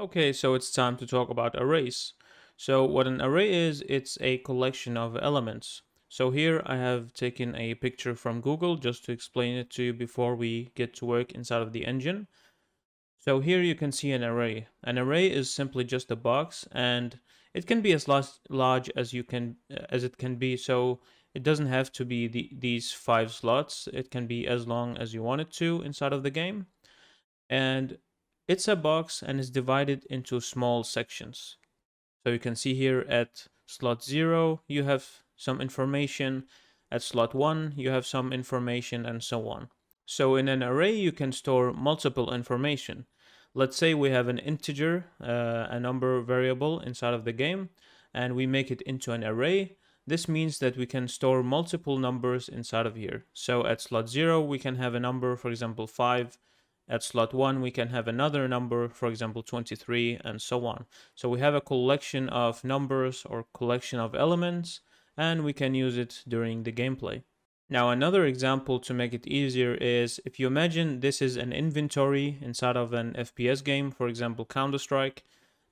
Okay, so it's time to talk about arrays. So what an array is, it's a collection of elements. So here I have taken a picture from Google just to explain it to you before we get to work inside of the engine. So here you can see an array. An array is simply just a box, and it can be as large as as it can be. So it doesn't have to be these 5 slots. It can be as long as you want it to inside of the game. And it's a box and is divided into small sections. So you can see here at slot 0, you have some information. At slot 1, you have some information, and so on. So in an array, you can store multiple information. Let's say we have an integer, a number variable inside of the game, and we make it into an array. This means that we can store multiple numbers inside of here. So at slot 0, we can have a number, for example, 5. At slot 1, we can have another number, for example, 23, and so on. So we have a collection of numbers or collection of elements, and we can use it during the gameplay. Now, another example to make it easier is if you imagine this is an inventory inside of an FPS game, for example, Counter-Strike,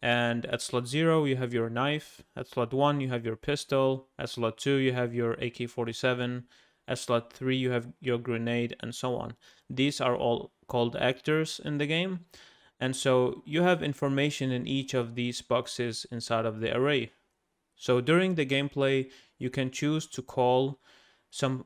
and at slot 0 you have your knife, at slot 1 you have your pistol, at slot 2 you have your AK-47, at slot 3 you have your grenade, and so on. These are all called actors in the game, and so you have information in each of these boxes inside of the array. So during the gameplay, you can choose to call some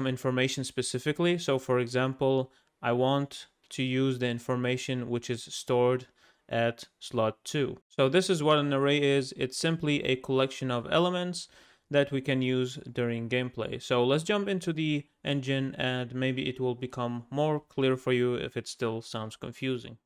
information specifically. So for example, I want to use the information which is stored at slot 2. So this is what an array is. It's simply a collection of elements that we can use during gameplay. So let's jump into the engine and maybe it will become more clear for you if it still sounds confusing.